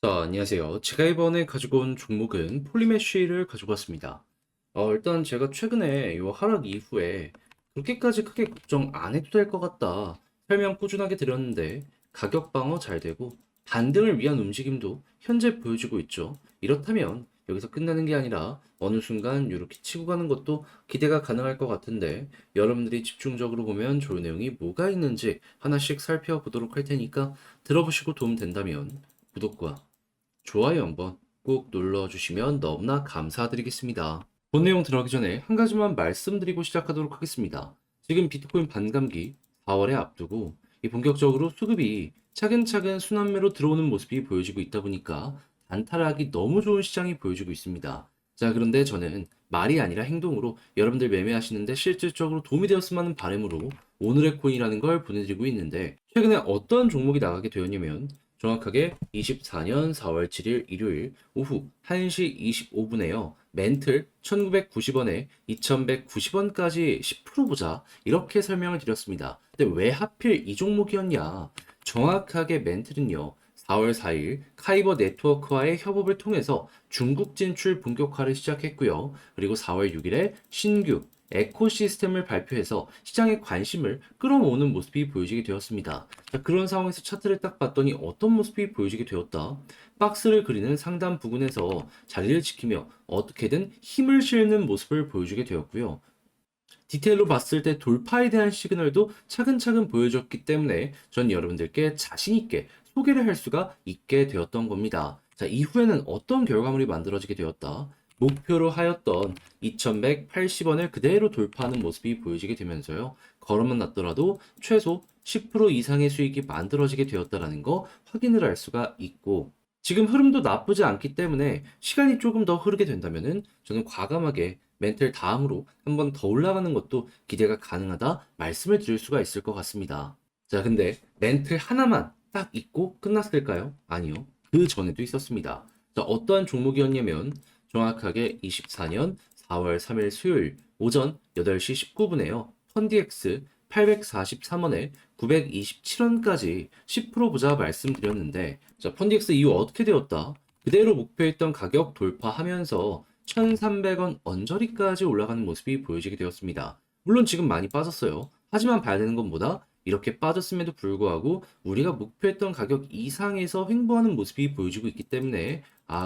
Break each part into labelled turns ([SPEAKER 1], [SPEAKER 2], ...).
[SPEAKER 1] 자, 안녕하세요. 제가 이번에 가지고 온 종목은 폴리메쉬를 가지고 왔습니다. 일단 제가 최근에 이 하락 이후에 그렇게까지 크게 걱정 안 해도 될 것 같다. 설명 꾸준하게 드렸는데 가격 방어 잘 되고 반등을 위한 움직임도 현재 보여주고 있죠. 이렇다면 여기서 끝나는 게 아니라 어느 순간 이렇게 치고 가는 것도 기대가 가능할 것 같은데 여러분들이 집중적으로 보면 좋은 내용이 뭐가 있는지 하나씩 살펴보도록 할 테니까 들어보시고 도움 된다면 구독과 좋아요 한번 꼭 눌러주시면 너무나 감사드리겠습니다. 본 내용 들어가기 전에 한 가지만 말씀드리고 시작하도록 하겠습니다. 지금 비트코인 반감기 4월에 앞두고 이 본격적으로 수급이 차근차근 순환매로 들어오는 모습이 보여지고 있다 보니까 단타하기 너무 좋은 시장이 보여지고 있습니다. 자, 그런데 저는 말이 아니라 행동으로 여러분들 매매하시는데 실질적으로 도움이 되었으면 하는 바람으로 오늘의 코인이라는 걸 보내드리고 있는데 최근에 어떤 종목이 나가게 되었냐면 정확하게 24년 4월 7일 일요일 오후 1시 25분에요. 멘틀 1990원에 2190원까지 10% 보자. 이렇게 설명을 드렸습니다. 근데 왜 하필 이 종목이었냐? 정확하게 멘틀은요. 4월 4일 카이버 네트워크와의 협업을 통해서 중국 진출 본격화를 시작했고요. 그리고 4월 6일에 신규 에코시스템을 발표해서 시장의 관심을 끌어모으는 모습이 보여지게 되었습니다. 자, 그런 상황에서 차트를 딱 봤더니 어떤 모습이 보여지게 되었다. 박스를 그리는 상단 부근에서 자리를 지키며 어떻게든 힘을 실는 모습을 보여주게 되었고요. 디테일로 봤을 때 돌파에 대한 시그널도 차근차근 보여줬기 때문에 전 여러분들께 자신있게 소개를 할 수가 있게 되었던 겁니다. 자, 이후에는 어떤 결과물이 만들어지게 되었다. 목표로 하였던 2180원을 그대로 돌파하는 모습이 보여지게 되면서요. 걸음만 났더라도 최소 10% 이상의 수익이 만들어지게 되었다는 거 확인을 할 수가 있고 지금 흐름도 나쁘지 않기 때문에 시간이 조금 더 흐르게 된다면은 저는 과감하게 멘틀 다음으로 한 번 더 올라가는 것도 기대가 가능하다 말씀을 드릴 수가 있을 것 같습니다. 자, 근데 멘틀 하나만 딱 있고 끝났을까요? 아니요. 그 전에도 있었습니다. 자, 어떠한 종목이었냐면 정확하게 24년 4월 3일 수요일 오전 8시 19분에요. 펀디엑스 843원에 927원까지 10% 보자 말씀드렸는데 자, 펀디엑스 이후 어떻게 되었다? 그대로 목표했던 가격 돌파하면서 1,300원 언저리까지 올라가는 모습이 보여지게 되었습니다. 물론 지금 많이 빠졌어요. 하지만 봐야 되는 건 뭐다? 이렇게 빠졌음에도 불구하고 우리가 목표했던 가격 이상에서 횡보하는 모습이 보여지고 있기 때문에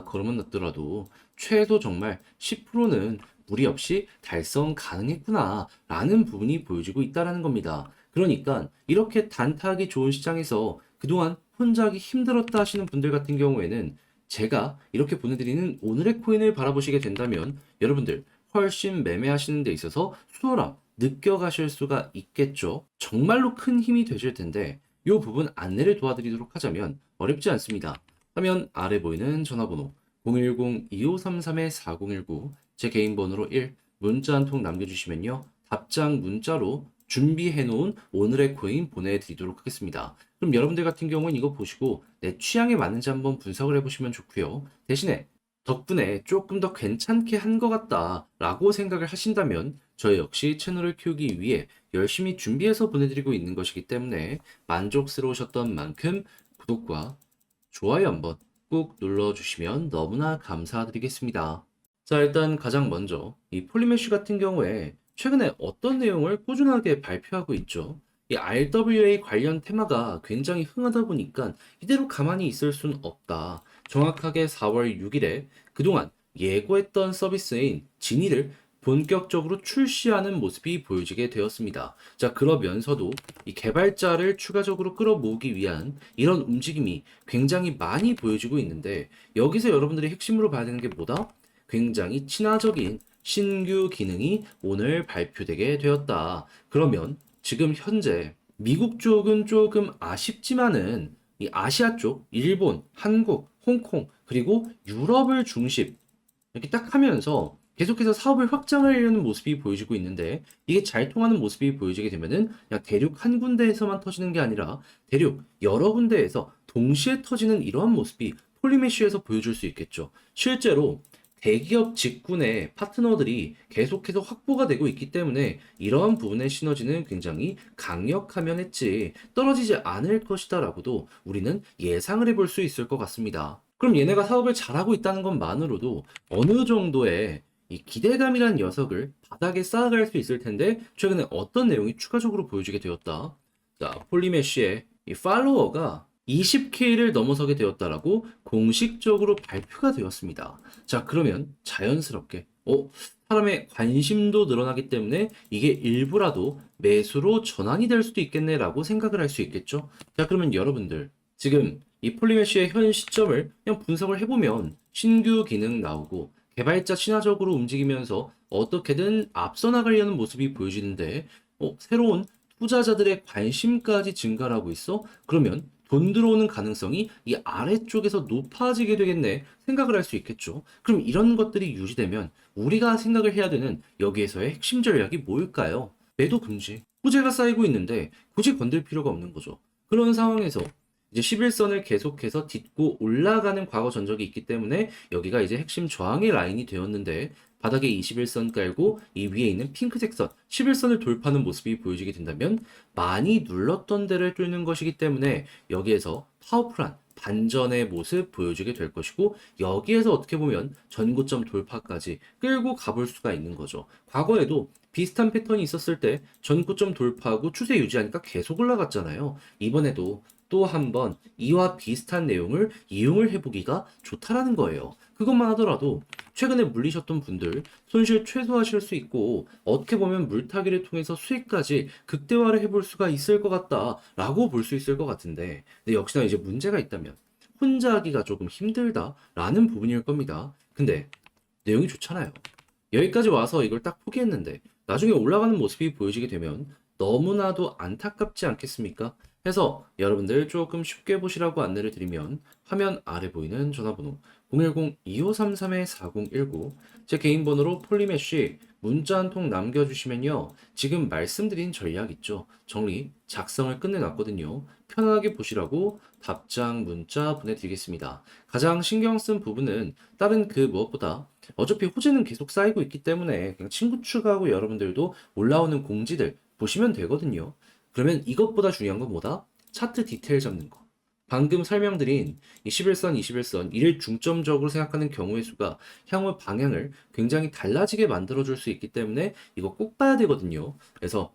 [SPEAKER 1] 걸음은 낮더라도 최소 정말 10%는 무리 없이 달성 가능했구나 라는 부분이 보여지고 있다는 겁니다. 그러니까 이렇게 단타하기 좋은 시장에서 그동안 혼자 하기 힘들었다 하시는 분들 같은 경우에는 제가 이렇게 보내드리는 오늘의 코인을 바라보시게 된다면 여러분들 훨씬 매매하시는 데 있어서 수월함 느껴가실 수가 있겠죠. 정말로 큰 힘이 되실 텐데 이 부분 안내를 도와드리도록 하자면 어렵지 않습니다. 화면 아래 보이는 전화번호 010-2533-4019 제 개인 번호로 1 문자 한 통 남겨주시면요. 답장 문자로 준비해놓은 오늘의 코인 보내드리도록 하겠습니다. 그럼 여러분들 같은 경우는 이거 보시고 내 취향에 맞는지 한번 분석을 해보시면 좋고요. 대신에 덕분에 조금 더 괜찮게 한 것 같다 라고 생각을 하신다면 저 역시 채널을 키우기 위해 열심히 준비해서 보내드리고 있는 것이기 때문에 만족스러우셨던 만큼 구독과 좋아요 한번 꾹 눌러주시면 너무나 감사드리겠습니다. 자, 일단 가장 먼저 이 폴리메쉬 같은 경우에 최근에 어떤 내용을 꾸준하게 발표하고 있죠. 이 RWA 관련 테마가 굉장히 흥하다 보니까 이대로 가만히 있을 순 없다. 정확하게 4월 6일에 그동안 예고했던 서비스인 지니를 본격적으로 출시하는 모습이 보여지게 되었습니다. 자, 그러면서도 이 개발자를 추가적으로 끌어모으기 위한 이런 움직임이 굉장히 많이 보여지고 있는데 여기서 여러분들이 핵심으로 봐야 되는 게 뭐다? 굉장히 친화적인 신규 기능이 오늘 발표되게 되었다. 그러면 지금 현재 미국 쪽은 조금 아쉽지만은 이 아시아 쪽, 일본, 한국, 홍콩, 그리고 유럽을 중심 이렇게 딱 하면서 계속해서 사업을 확장하려는 모습이 보여지고 있는데 이게 잘 통하는 모습이 보여지게 되면은 그냥 대륙 한 군데에서만 터지는 게 아니라 대륙 여러 군데에서 동시에 터지는 이러한 모습이 폴리메쉬에서 보여줄 수 있겠죠. 실제로 대기업 직군의 파트너들이 계속해서 확보가 되고 있기 때문에 이러한 부분의 시너지는 굉장히 강력하면 했지 떨어지지 않을 것이다라고도 우리는 예상을 해볼 수 있을 것 같습니다. 그럼 얘네가 사업을 잘하고 있다는 것만으로도 어느 정도의 이 기대감이란 녀석을 바닥에 쌓아갈 수 있을 텐데 최근에 어떤 내용이 추가적으로 보여지게 되었다. 자, 폴리메쉬의 이 팔로워가 20K를 넘어서게 되었다라고 공식적으로 발표가 되었습니다. 자, 그러면 자연스럽게 사람의 관심도 늘어나기 때문에 이게 일부라도 매수로 전환이 될 수도 있겠네라고 생각을 할 수 있겠죠. 자, 그러면 여러분들 지금 이 폴리메쉬의 현 시점을 그냥 분석을 해보면 신규 기능 나오고 개발자 친화적으로 움직이면서 어떻게든 앞서 나가려는 모습이 보여지는데 새로운 투자자들의 관심까지 증가하고 있어? 그러면 돈 들어오는 가능성이 이 아래쪽에서 높아지게 되겠네 생각을 할 수 있겠죠. 그럼 이런 것들이 유지되면 우리가 생각을 해야 되는 여기에서의 핵심 전략이 뭘까요? 매도 금지. 호재가 쌓이고 있는데 굳이 건들 필요가 없는 거죠. 그런 상황에서 이제 11선을 계속해서 딛고 올라가는 과거 전적이 있기 때문에 여기가 이제 핵심 저항의 라인이 되었는데 바닥에 21선 깔고 이 위에 있는 핑크색 선 11선을 돌파하는 모습이 보여지게 된다면 많이 눌렀던 데를 뚫는 것이기 때문에 여기에서 파워풀한 반전의 모습 보여주게 될 것이고 여기에서 어떻게 보면 전고점 돌파까지 끌고 가볼 수가 있는 거죠. 과거에도 비슷한 패턴이 있었을 때 전고점 돌파하고 추세 유지하니까 계속 올라갔잖아요. 이번에도 또 한 번 이와 비슷한 내용을 이용을 해보기가 좋다라는 거예요. 그것만 하더라도 최근에 물리셨던 분들 손실 최소화하실 수 있고 어떻게 보면 물타기를 통해서 수익까지 극대화를 해볼 수가 있을 것 같다라고 볼 수 있을 것 같은데 근데 역시나 이제 문제가 있다면 혼자 하기가 조금 힘들다라는 부분일 겁니다. 근데 내용이 좋잖아요. 여기까지 와서 이걸 딱 포기했는데 나중에 올라가는 모습이 보여지게 되면 너무나도 안타깝지 않겠습니까? 해서 여러분들 조금 쉽게 보시라고 안내를 드리면 화면 아래 보이는 전화번호 010-2533-4019 제 개인 번호로 폴리메쉬 문자 한 통 남겨주시면요. 지금 말씀드린 전략 있죠. 정리, 작성을 끝내놨거든요. 편안하게 보시라고 답장 문자 보내드리겠습니다. 가장 신경 쓴 부분은 다른 그 무엇보다 어차피 호재는 계속 쌓이고 있기 때문에 그냥 친구 추가하고 여러분들도 올라오는 공지들 보시면 되거든요. 그러면 이것보다 중요한 건 뭐다? 차트 디테일 잡는 거. 방금 설명드린 21선, 21선, 이를 중점적으로 생각하는 경우의 수가 향후 방향을 굉장히 달라지게 만들어줄 수 있기 때문에 이거 꼭 봐야 되거든요. 그래서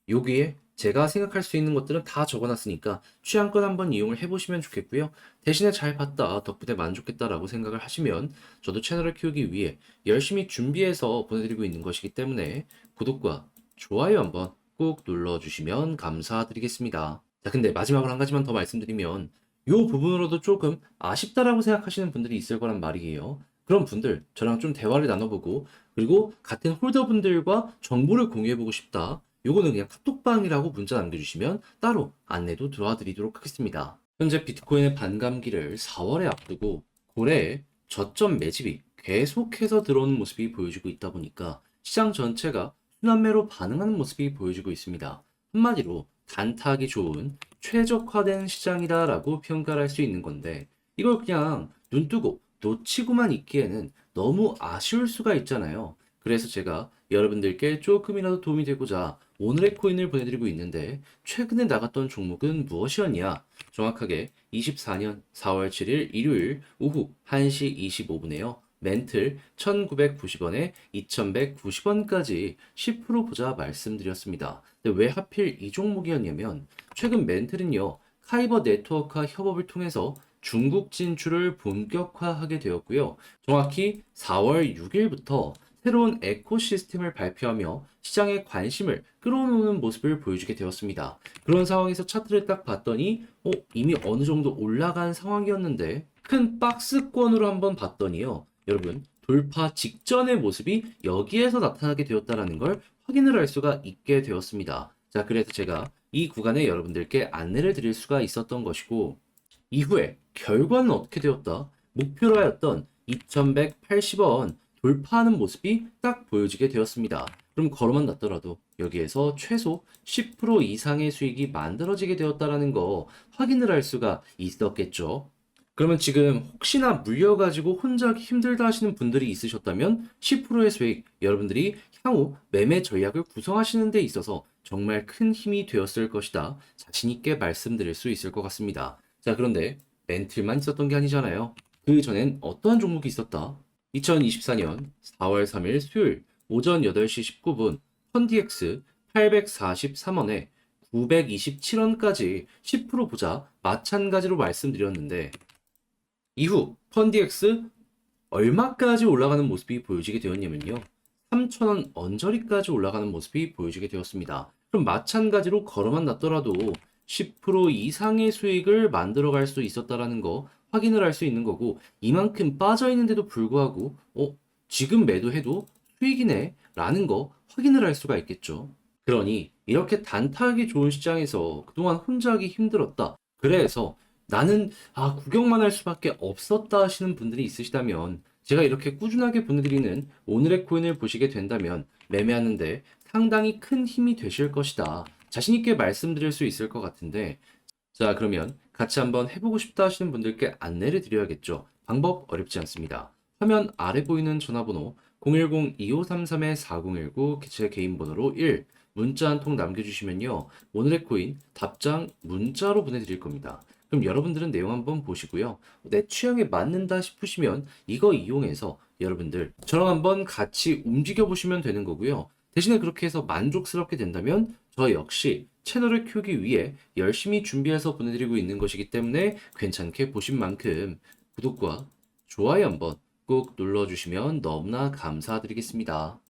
[SPEAKER 1] 여기에 제가 생각할 수 있는 것들은 다 적어놨으니까 취향껏 한번 이용을 해보시면 좋겠고요. 대신에 잘 봤다, 덕분에 만족했다라고 생각을 하시면 저도 채널을 키우기 위해 열심히 준비해서 보내드리고 있는 것이기 때문에 구독과 좋아요 한번 꼭 눌러주시면 감사드리겠습니다. 자, 근데 마지막으로 한 가지만 더 말씀드리면 이 부분으로도 조금 아쉽다라고 생각하시는 분들이 있을 거란 말이에요. 그런 분들 저랑 좀 대화를 나눠보고 그리고 같은 홀더분들과 정보를 공유해보고 싶다. 요거는 그냥 카톡방이라고 문자 남겨주시면 따로 안내도 들어와 드리도록 하겠습니다. 현재 비트코인의 반감기를 4월에 앞두고 고래에 저점 매집이 계속해서 들어오는 모습이 보여지고 있다 보니까 시장 전체가 순환매로 반응하는 모습이 보여지고 있습니다. 한마디로 단타하기 좋은 최적화된 시장이다라고 평가를 할 수 있는 건데 이걸 그냥 눈 뜨고 놓치고만 있기에는 너무 아쉬울 수가 있잖아요. 그래서 제가 여러분들께 조금이라도 도움이 되고자 오늘의 코인을 보내드리고 있는데 최근에 나갔던 종목은 무엇이었냐? 정확하게 24년 4월 7일 일요일 오후 1시 25분에요. 멘틀 1990원에 2190원까지 10% 보자 말씀드렸습니다. 근데 왜 하필 이 종목이었냐면 최근 멘틀은요. 카이버 네트워크와 협업을 통해서 중국 진출을 본격화하게 되었고요. 정확히 4월 6일부터 새로운 에코시스템을 발표하며 시장의 관심을 끌어오는 모습을 보여주게 되었습니다. 그런 상황에서 차트를 딱 봤더니 이미 어느 정도 올라간 상황이었는데 큰 박스권으로 한번 봤더니요. 여러분 돌파 직전의 모습이 여기에서 나타나게 되었다는 걸 확인을 할 수가 있게 되었습니다. 자, 그래서 제가 이 구간에 여러분들께 안내를 드릴 수가 있었던 것이고 이후에 결과는 어떻게 되었다? 목표로 하였던 2180원 돌파하는 모습이 딱 보여지게 되었습니다. 그럼 걸어만 놨더라도 여기에서 최소 10% 이상의 수익이 만들어지게 되었다는 거 확인을 할 수가 있었겠죠. 그러면 지금 혹시나 물려가지고 혼자 하기 힘들다 하시는 분들이 있으셨다면 10%의 수익 여러분들이 향후 매매 전략을 구성하시는 데 있어서 정말 큰 힘이 되었을 것이다. 자신 있게 말씀드릴 수 있을 것 같습니다. 자, 그런데 멘틀만 있었던 게 아니잖아요. 그 전엔 어떠한 종목이 있었다? 2024년 4월 3일 수요일 오전 8시 19분 펀디엑스 843원에 927원까지 10% 보자 마찬가지로 말씀드렸는데 이후 펀디엑스 얼마까지 올라가는 모습이 보여지게 되었냐면요. 3,000원 언저리까지 올라가는 모습이 보여지게 되었습니다. 그럼 마찬가지로 걸어만 놨더라도 10% 이상의 수익을 만들어 갈 수 있었다라는 거 확인을 할 수 있는 거고, 이만큼 빠져 있는데도 불구하고 지금 매도해도 수익이네 라는 거 확인을 할 수가 있겠죠. 그러니 이렇게 단타하기 좋은 시장에서 그동안 혼자 하기 힘들었다. 그래서 나는 구경만 할 수밖에 없었다 하시는 분들이 있으시다면, 제가 이렇게 꾸준하게 보내드리는 오늘의 코인을 보시게 된다면 매매하는데 상당히 큰 힘이 되실 것이다. 자신 있게 말씀드릴 수 있을 것 같은데, 자, 그러면 같이 한번 해보고 싶다 하시는 분들께 안내를 드려야겠죠. 방법 어렵지 않습니다. 화면 아래 보이는 전화번호 010-2533-4019 제 개인 번호로 1 문자 한 통 남겨주시면요. 오늘의 코인 답장 문자로 보내드릴 겁니다. 그럼 여러분들은 내용 한번 보시고요. 내 취향에 맞는다 싶으시면 이거 이용해서 여러분들 저랑 한번 같이 움직여 보시면 되는 거고요. 대신에 그렇게 해서 만족스럽게 된다면 저 역시 채널을 키우기 위해 열심히 준비해서 보내드리고 있는 것이기 때문에 괜찮게 보신 만큼 구독과 좋아요 한번 꼭 눌러주시면 너무나 감사드리겠습니다.